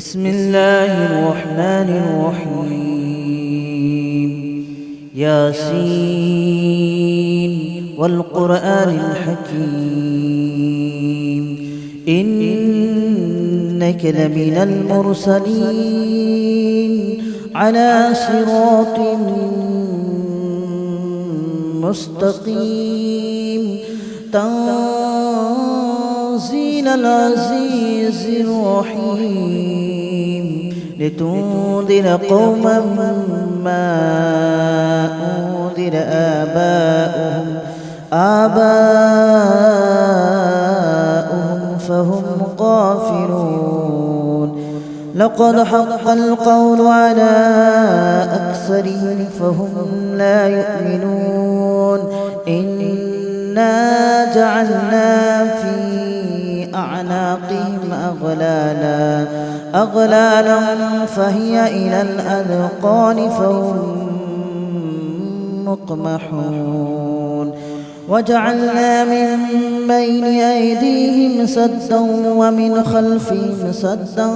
بسم الله الرحمن الرحيم. ياسين والقرآن الحكيم إنك لمن المرسلين على صراط مستقيم تنزيل العزيز الرحيم لتنذر قوما ما أنذر آباؤهم فهم غافلون. لقد حق القول على أكثرهم فهم لا يؤمنون. إنا جعلنا في أعناقهم أغلالا فهي إلى الأذقان فهم مقمحون. وجعلنا من بين أيديهم سدا ومن خلفهم سدا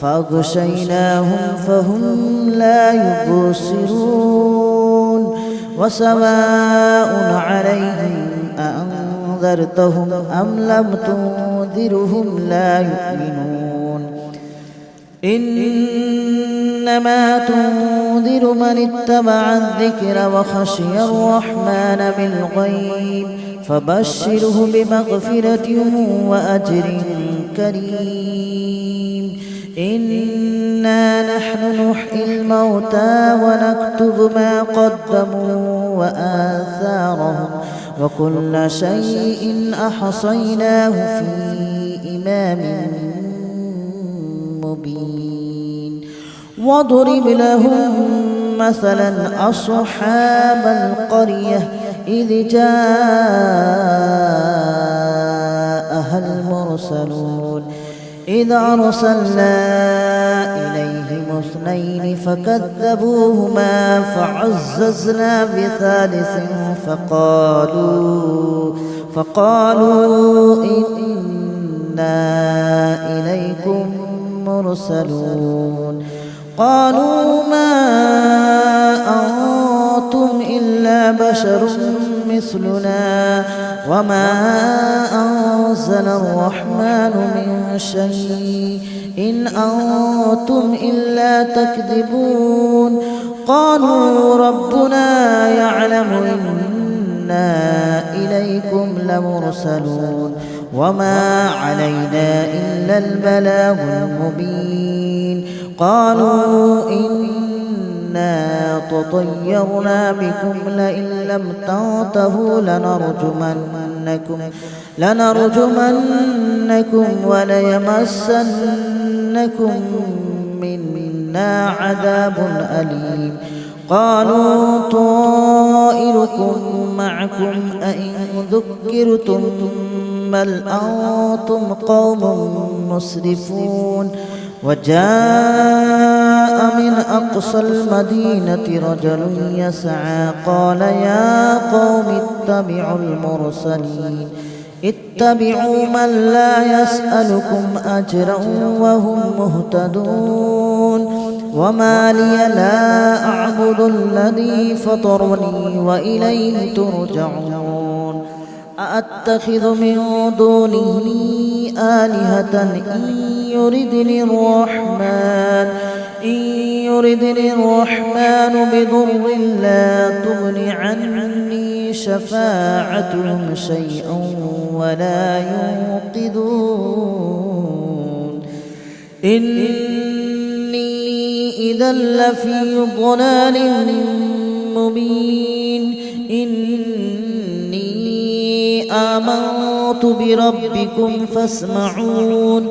فأغشيناهم فهم لا يبصرون. وسواء عليهم أأنذرتهم أم لم تنذرهم لا يؤمنون. إنما تنذر من اتبع الذكر وخشي الرحمن بالغيب فبشره بمغفرة وأجر كريم. إنا نحن نحيي الموتى ونكتب ما قدموا وآثارهم وكل شيء أحصيناه في إمام مبين. واضرب لهم مثلا أصحاب القرية إذ جاءها المرسلون إذ أرسلنا إليهم اثنين فكذبوهما فعززنا بثالث فقالوا إنا إليكم مرسلون. قالوا ما أنتم إلا بشر مثلنا وما أنزل الرحمن من شيء إن أنتم إلا تكذبون. قالوا ربنا يعلم إنا إليكم لمرسلون وما علينا إلا البلاغ المبين. قالوا إنا تطيرنا بكم لئن لم تنتهوا لنرجمنكم وليمسنكم منا عذاب أليم. قالوا طائركم معكم أئن ذكرتم بل أنتم قوم مسرفون. وجاء من أقصى المدينة رجل يسعى قال يا قوم اتبعوا من لا يسألكم أجرا وهم مهتدون. وما لي لا أعبد الذي فطرني وإليه ترجعون. أأتخذ من دونه آلهة إن يردني الرحمن بضر لا تغن عني شفاعتهم شيئا ولا ينقذون. إني إذا لفي ضلال مبين. آمنت بربكم فاسمعون.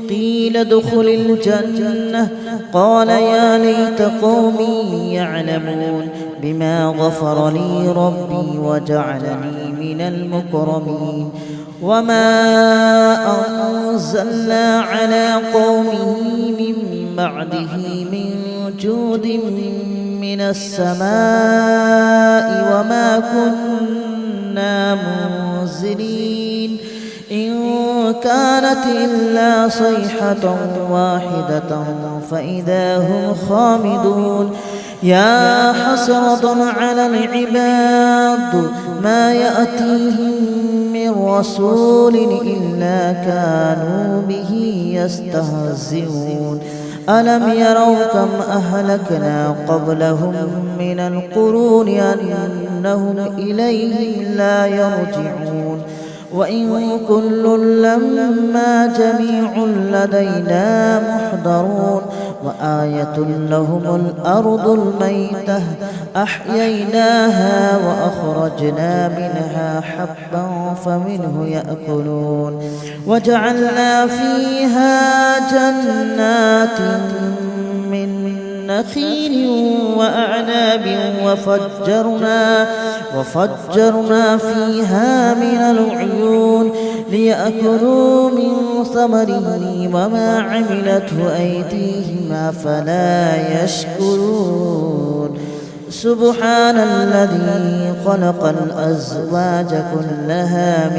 قيل ادخل الجنة قال يا ليت قومي يعلمون بما غفر لي ربي وجعلني من المكرمين. وما أنزلنا على قومه من بعده من جود من السماء وما كنا منزلين. إن كانت إلا صيحة واحدة فإذا هم خامدون يا حسرة على العباد ما يأتيهم من رسول إلا كانوا به يستهزئون ألم يروا كم أهلكنا قبلهم من القرون أنهم إليهم لا يرجعون وإن كل لما جميع لدينا محضرون وآية لهم الأرض الميتة أحييناها وأخرجنا منها حبا فمنه يأكلون وجعلنا فيها جنات من نخيل وأعناب وفجرنا فيها من العيون ليأكلوا من ثمره وما عملته أيديهم أفلا يشكرون سبحان الذي خلق الأزواج كلها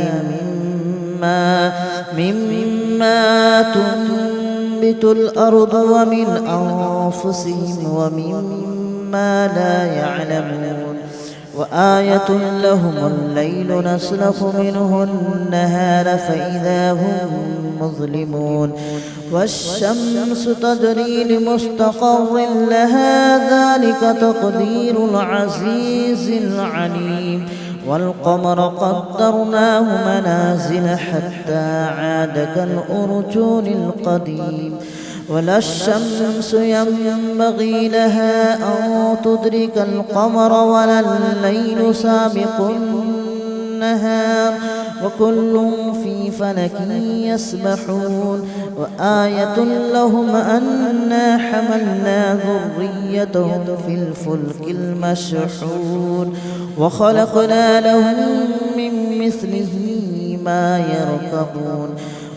مما تنبت الأرض ومن أنفسهم ومما لا يعلمون وآية لهم الليل نسلخ منه النهار فإذا هم مظلمون والشمس تجري لمستقر لها ذلك تقدير العزيز العليم والقمر قدرناه منازل حتى عاد كالأرجون القديم ولا الشمس ينبغي لها أن تدرك القمر ولا الليل سابق النهار وكل في فلك يسبحون وآية لهم أنا حملنا ذريتهم في الفلك المشحون وخلقنا لهم من مثله ما يركبون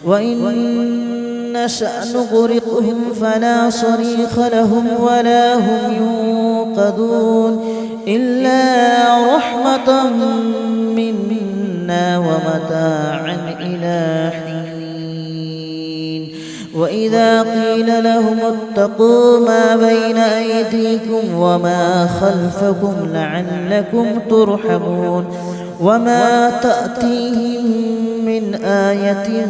وإن نشأ نغرقهم فلا صريخ لهم ولا هم ينقذون إلا رحمة منا ومتاعا إلى حين وإذا قيل لهم اتقوا ما بين أيديكم وما خلفكم لعلكم ترحمون وما تأتيهم من آية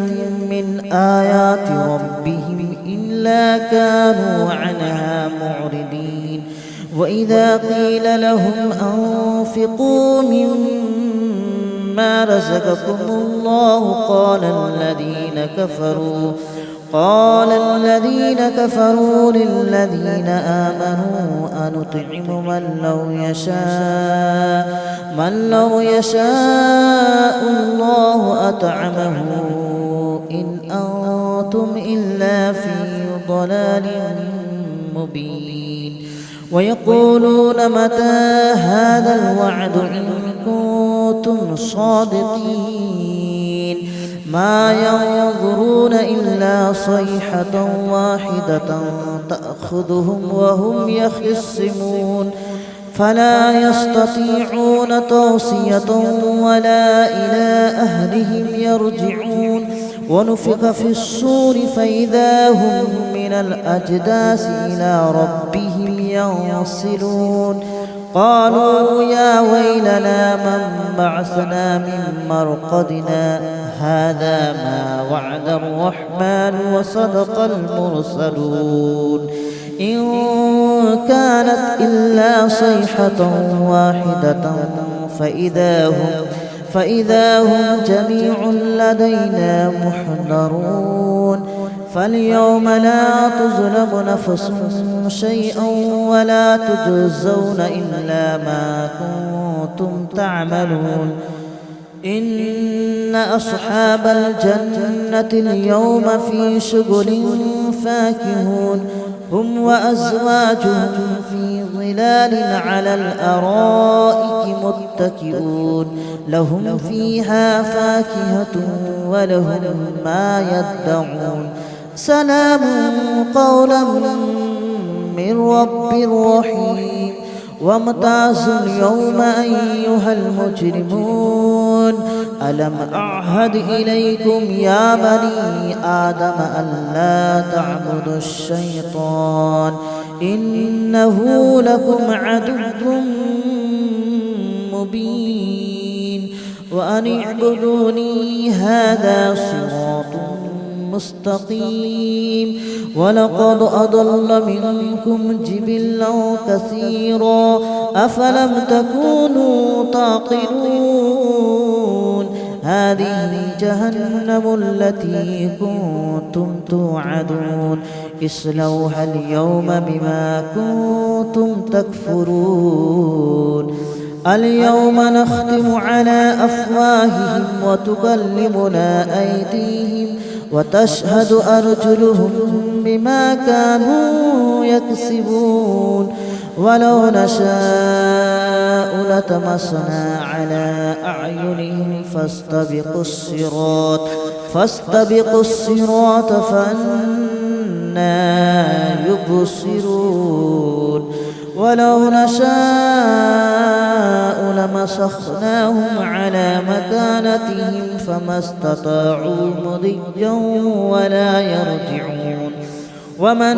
من آيات ربهم إلا كانوا عنها معرضين وإذا قيل لهم أنفقوا مما رزقكم الله قال الذين كفروا للذين آمنوا أنطعم من لو يشاء الله أطعمه إن أنتم إلا في ضلال مبين ويقولون متى هذا الوعد إن كنتم صادقين ما ينظرون إلا صيحة واحدة تأخذهم وهم يخصمون فلا يستطيعون توصية ولا إلى أهلهم يرجعون ونفخ في الصور فإذا هم من الأجداث إلى ربهم ينسلون قالوا يا ويلنا من بعثنا من مرقدنا هذا ما وعد الرحمن وصدق المرسلون إن كانت إلا صيحة واحدة فإذا هم جميع لدينا محضرون فاليوم لا تظلم نفس شيئا ولا تجزون إلا ما كنتم تعملون إن أصحاب الجنة اليوم في شغل فاكهون هم وأزواجهم في ظلال على الأرائك متكئون لهم فيها فاكهة ولهم ما يدعون سلام قولا من رب رحيم وامتازوا اليوم أيها المجرمون ألم أعهد إليكم يا بني آدم ألا تعبدوا الشيطان إنه لكم عدو مبين وأن اعبدوني هذا صراط مستقيم ولقد أضل منكم جبلا كثيرا أفلم تكونوا تعقلون هذه جهنم التي كنتم توعدون اصلوها اليوم بما كنتم تكفرون اليوم نختم على أفواههم وتكلمنا أيديهم وتشهد أرجلهم بما كانوا يكسبون ولو نشاء لطمسنا على أعينهم فاستبقوا الصراط فأنى يبصرون ولو نشاء لمسخناهم على مكانتهم فما استطاعوا مضيا ولا يرجعون ومن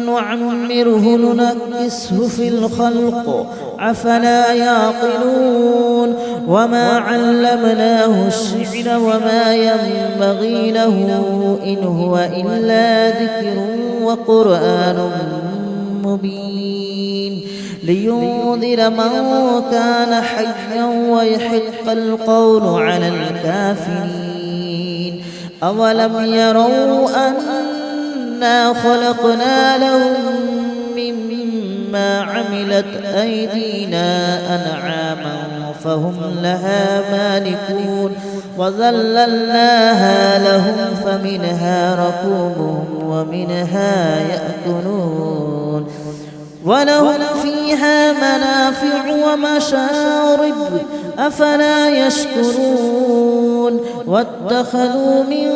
نعمره ننكسه في الخلق أفلا يعقلون وما علمناه الشعر وما ينبغي له إن هو إلا ذكر وقرآن مبين لينذر من كان حيا ويحق القول على الكافرين أولم يروا أنا خلقنا لهم مما عملت أيدينا أنعاما فهم لها مالكون وذللناها لهم فمنها ركوبهم ومنها يأكلون ولهم فيها منافع ومشارب أفلا يشكرون واتخذوا من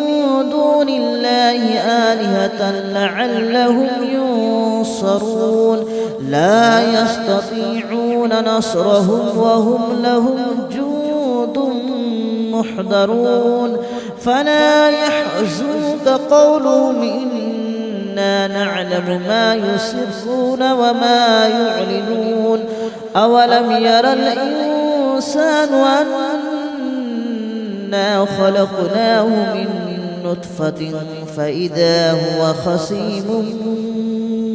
دون الله آلهة لعلهم ينصرون لا يستطيعون نصرهم وهم لهم جند محضرون فلا يحزنك قولهم إنا نعلم ما يسرون وما يعلنون أولم ير الإنسان أنا خلقناه من نطفة فإذا هو خصيم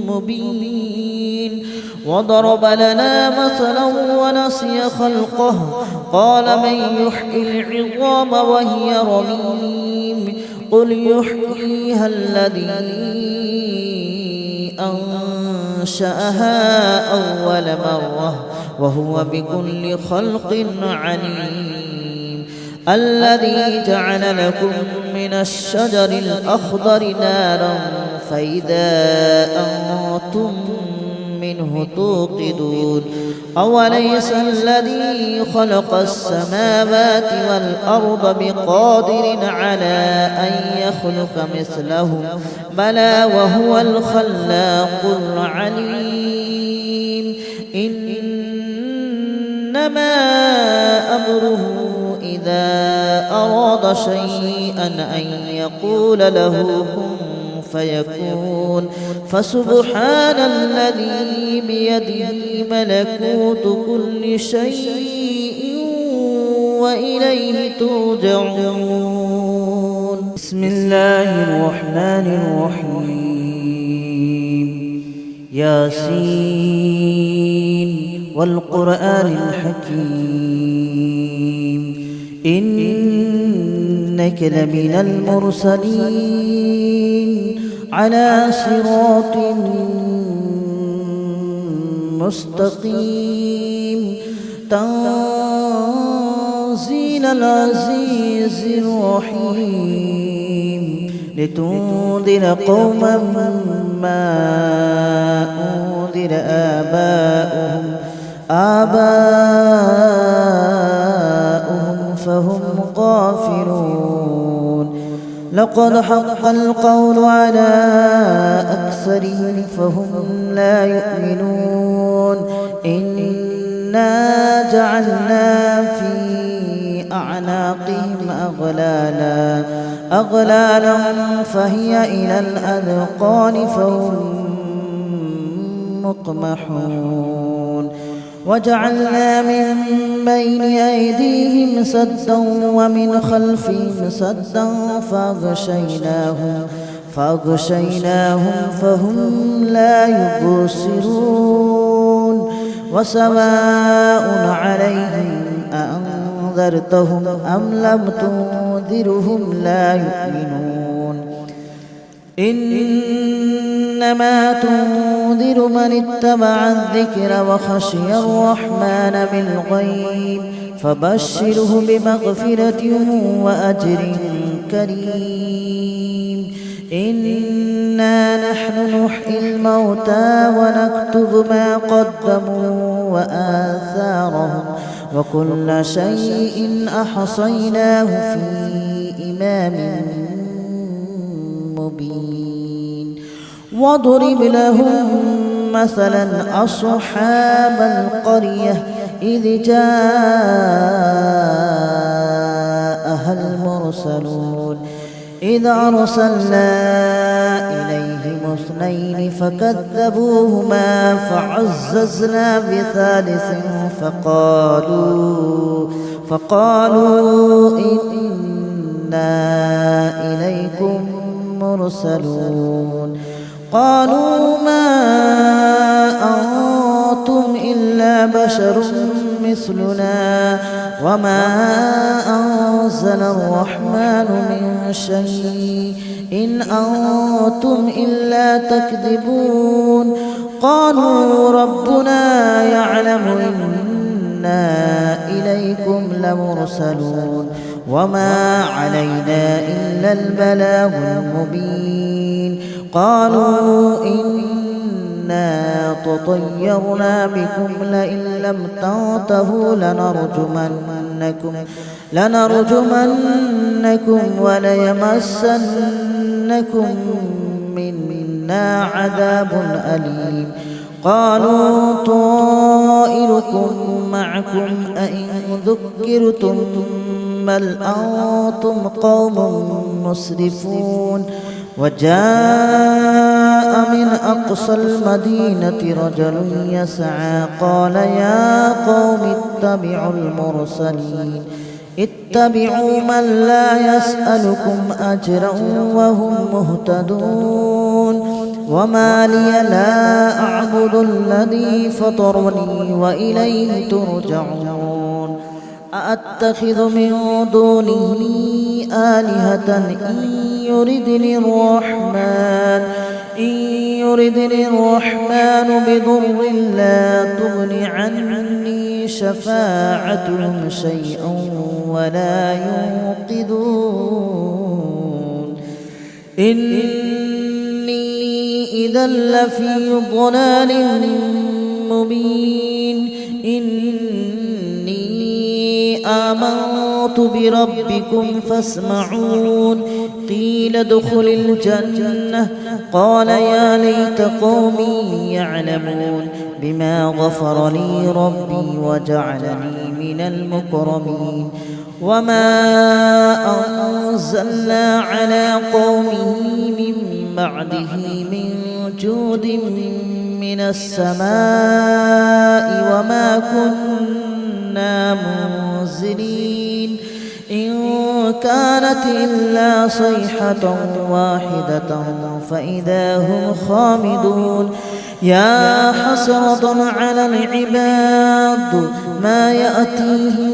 مبين وضرب لنا مثلا ونسي خلقه قال من يحيي العظام وهي رميم قل يحييها الذي أنشأها أول مرة وهو بكل خلق عليم الذي جعل لكم من الشجر الأخضر نارا فإذا أنتم منه توقدون أوليس الذي خلق السماوات والأرض بقادر على أن يخلق مثلهم بلى وهو الخلاق العليم إنما أمره إذا أراد شيئا أن يقول له كن فيكون فسبحان الذي بيده ملكوت كل شيء وإليه ترجعون بسم الله الرحمن الرحيم ياسين والقرآن الحكيم إنك لمن المرسلين على صراط مستقيم تنزيل العزيز الرحيم لتنذر قوما ما أنذر آباؤهم فهم غافلون لقد حق القول على أكثرهم فهم لا يؤمنون إنا جعلنا في أعناقهم أغلالا فهي إلى الأذقان فهم مقمحون وجعلنا من بين أيديهم سدا ومن خلفهم سدا فأغشيناهم فهم لا يبصرون وسواء عليهم أأنذرتهم أم لم تنذرهم لا يؤمنون إنما تنذر من اتبع الذكر وخشي الرحمن بالغيب فبشره بمغفرة وأجر كريم إنا نحن نحيي الموتى ونكتب ما قدموا وآثارهم وكل شيء أحصيناه في إمام مبين واضرب لهم مثلا أصحاب القرية إذ جاءها المرسلون إذ أرسلنا إليهم اثنين فكذبوهما فعززنا بثالث فقالوا إنا إليكم مرسلون قالوا ما أنتم إلا بشر مثلنا وما أنزل الرحمن من شيء إن أنتم إلا تكذبون قالوا ربنا يعلم إنا إليكم لمرسلون وما علينا إلا البلاغ المبين قالوا إنا تطيرنا بكم لئن لم تنتهوا لنرجمنكم وليمسنكم منا عذاب أليم قالوا طائركم معكم أئن ذكرتم بل أنتم قوم مسرفون وجاء من أقصى المدينة رجل يسعى قال يا قوم اتبعوا من لا يسألكم أجرا وهم مهتدون وما لي لا أعبد الذي فطرني وإليه ترجعون أأتخذ من دونه آلهة إن يردني الرحمن بضر لا تغن عني شفاعتهم شيئا ولا ينقذون إني إذا لفي ضلال مبين إني آمنت بربكم فاسمعون قيل ادخل الجنة قال يا ليت قومي يعلمون بما غفر لي ربي وجعلني من المكرمين وما أنزلنا على قومه من بعده من جود من السماء وما كنا منزلين إن كانت إلا صيحة واحدة فإذا هم خامدون يا حسرة على العباد ما يأتيهم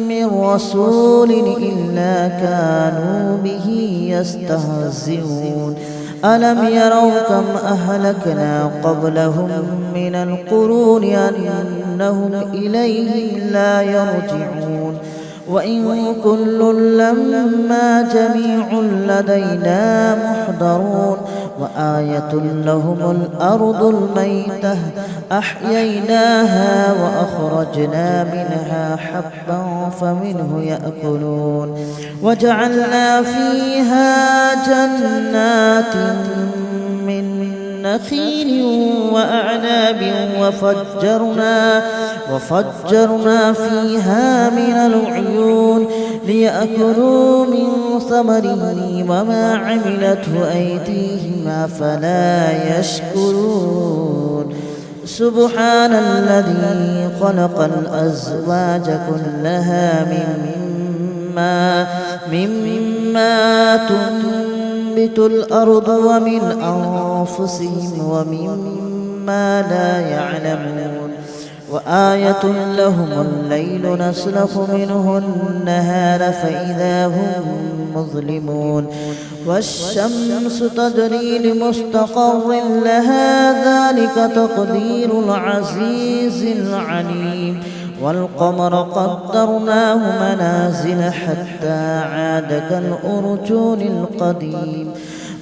من رسول إلا كانوا به يستهزئون ألم يروا كم أهلكنا قبلهم من القرون أنهم إليهم لا يرجعون وإن كل لما جميع لدينا محضرون وآية لهم الأرض الميتة أحييناها وأخرجنا منها حبا فمنه يأكلون وجعلنا فيها جنات من نخيل وأعناب وفجرنا فيها من العيون ليأكلوا من ثمره وما عملته أيديهم أفلا يشكرون سبحان الذي خلق الأزواج كلها مما تنبت الأرض ومن أنفسهم ومما لا يعلمون وآية لهم الليل نسلخ منه النهار فإذا هم مظلمون والشمس تجري لمستقر لها ذلك تقدير العزيز العليم والقمر قدرناه منازل حتى عاد كالأرجون القديم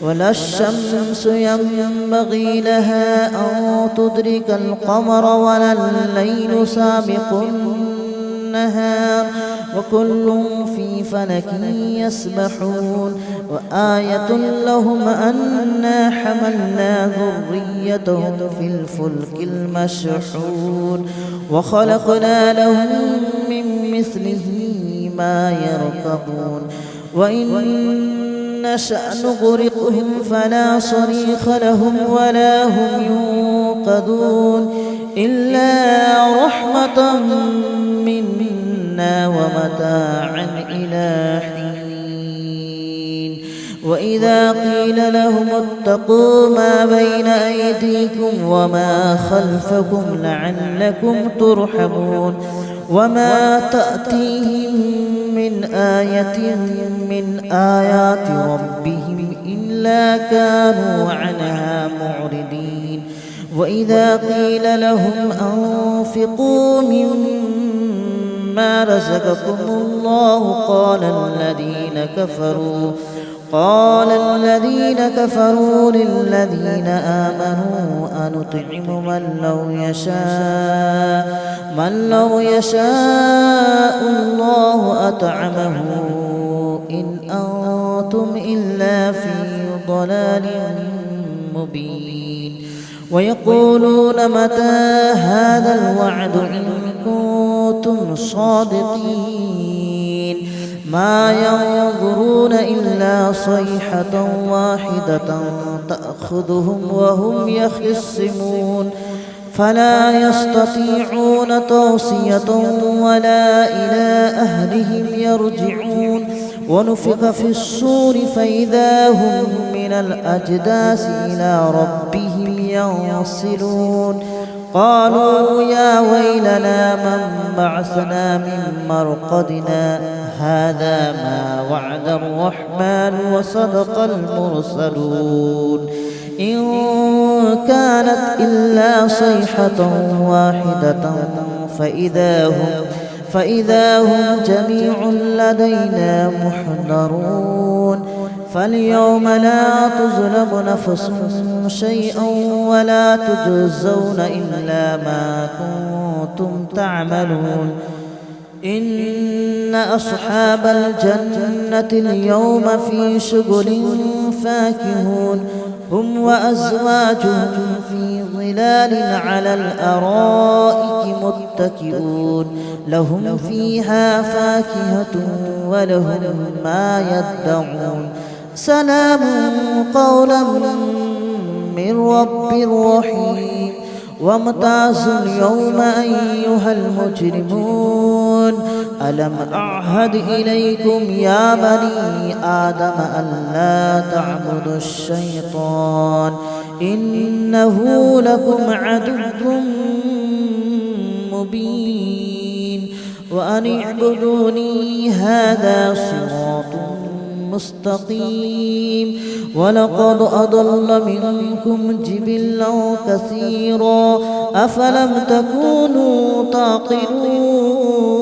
ولا الشمس ينبغي لها أن تدرك القمر ولا الليل سابق النهار وكل في فلك يسبحون وآية لهم أنا حملنا ذريتهم في الفلك المشحون وخلقنا لهم من مثله ما يركبون وإن نشأ نغرقهم فلا صريخ لهم ولا هم ينقذون إلا رحمة منا ومتاعا إلى حين وإذا قيل لهم اتقوا ما بين أيديكم وما خلفكم لعلكم ترحمون وما تأتيهم من آية من آيات ربهم إلا كانوا عنها معرضين وإذا قيل لهم أنفقوا مما رزقكم الله قال الذين كفروا للذين آمنوا أنطعم من لو يشاء الله أطعمه إن أنتم إلا في ضلال مبين ويقولون متى هذا الوعد إن كنتم صادقين ما ينظرون إلا صيحة واحدة تأخذهم وهم يخصمون فلا يستطيعون توصية ولا إلى أهلهم يرجعون ونفخ في الصور فإذا هم من الأجداث إلى ربهم ينسلون قالوا يا ويلنا من بعثنا من مرقدنا هذا ما وعد الرحمن وصدق المرسلون إن كانت إلا صيحة واحدة فإذا هم جميع لدينا محضرون فاليوم لا تظلم نفس شيئا ولا تجزون إلا ما كنتم تعملون إن أصحاب الجنة اليوم في شغل فاكهون هم وأزواجهم في ظلال على الأرائك متكئون لهم فيها فاكهة ولهم ما يدعون سلام قولا من رب رحيم وامتازوا اليوم أيها المجرمون ألم أعهد إليكم يا بني آدم ألا تعبدوا الشيطان إنه لكم عدو مبين وأن اعبدوني هذا صراط مستقيم ولقد أضل منكم جبلا كثيرا أفلم تكونوا تعقلون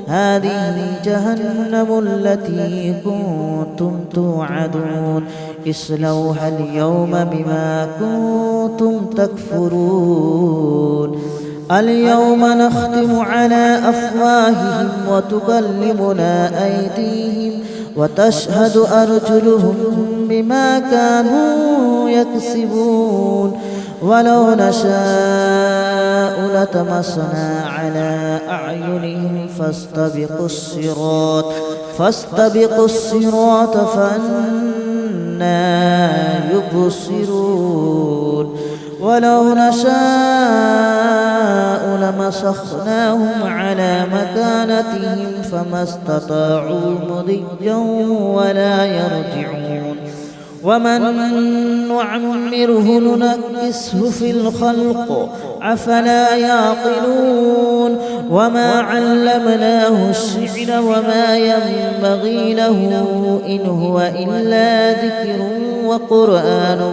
هذه جهنم التي كنتم توعدون اصلوها اليوم بما كنتم تكفرون اليوم نختم على أفواههم وتكلمنا أيديهم وتشهد أرجلهم بما كانوا يكسبون ولو نشاء لطمسنا على أعينهم فاستبقوا الصراط فأنى يبصرون ولو نشاء لمسخناهم على مكانتهم فما استطاعوا مضيا ولا يرجعون ومن نعمره ننكسه في الخلق أفلا يعقلون وما علمناه الشعر وما ينبغي له إن هو إلا ذكر وقرآن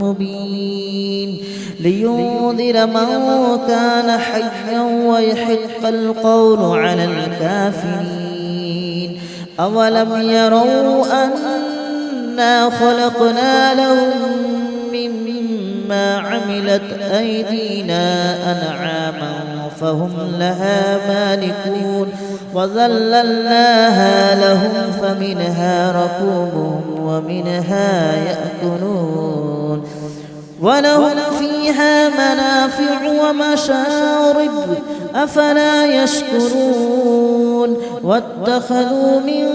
مبين لينذر من كان حيا ويحق القول على الكافرين أولم يروا أنا خلقنا لهم مما عملت أيدينا أنعاما فهم لها مالكون وذللناها لهم فمنها ركوبهم ومنها يأكلون ولهم فيها منافع ومشارب أفلا يشكرون واتخذوا من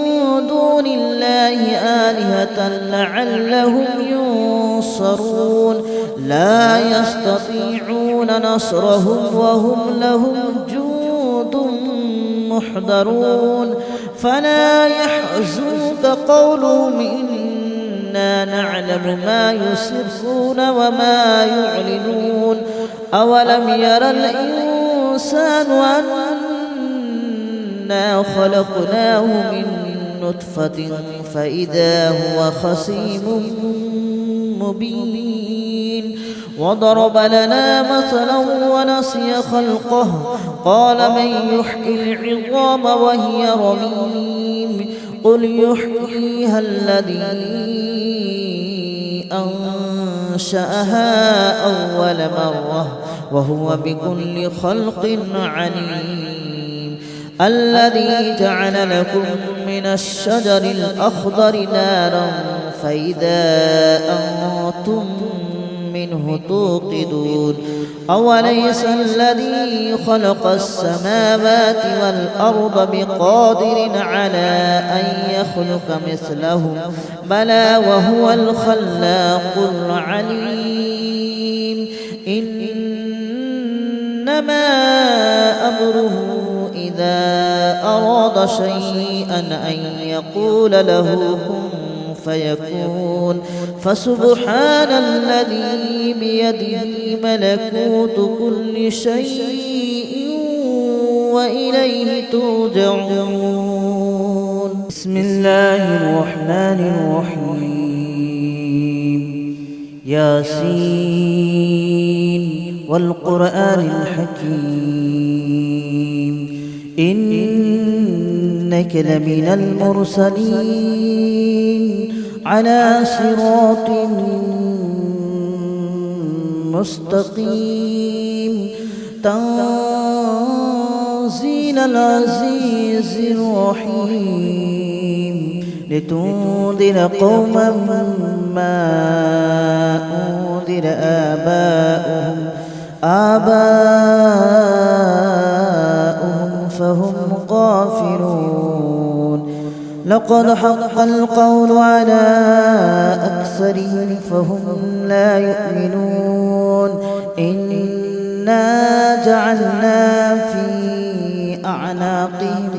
دون الله آلهة لعلهم ينصرون لا يستطيعون نصرهم وهم لهم جند محضرون فلا يحزنك قولهم إنا نعلم ما يسرون وما يعلنون أولم ير الإنسان أنا خلقناه من نطفة فإذا هو خصيم مبين وضرب لنا مثلا ونسي خلقه قال من يحيي العظام وهي رميم قل يحييها الذي أنشأها أول مرة وهو بكل خلق عليم الذي جعل لكم من الشجر الأخضر نارا فإذا أنتم منه توقدون أوليس الذي خلق السماوات والأرض بقادر على أن يخلق مثلهم بلى وهو الخلاق العليم إنما أمره إذا أراد شيئا أن يقول له كن فيكون فسبحان الذي بيده ملكوت كل شيء وإليه ترجعون بسم الله الرحمن الرحيم ياسين والقرآن الحكيم إنك لمن المرسلين على صراط مستقيم تنزيل العزيز الرحيم لتنذر قوما ما أنذر آباؤهم فهم غافلون لقد حق القول على أكثرهم فهم لا يؤمنون إنا جعلنا في أعناقهم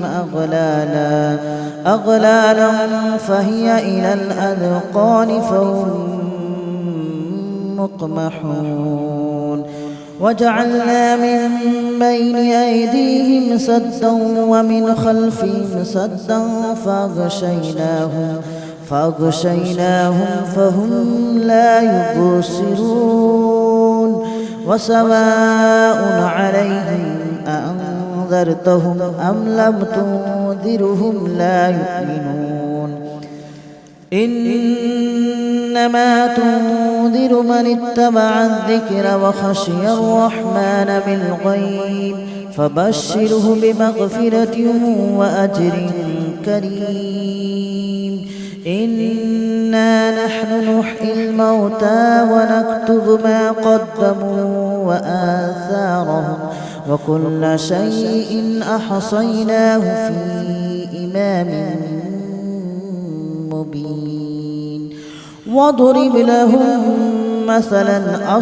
أغلالا فهي إلى الأذقان فهم مقمحون وجعلنا من بين أيديهم سدا ومن خلفهم سدا فأغشيناهم فهم لا يبصرون وسواء عليهم أأنذرتهم أم لم تنذرهم لا يؤمنون إنما تنذر من اتبع الذكر وخشي الرحمن بالغيب فبشره بمغفرة وأجر كريم إنا نحن نحيي الموتى ونكتب ما قدموا وآثارهم وكل شيء أحصيناه في إمام مبين واضرب لهم مثلا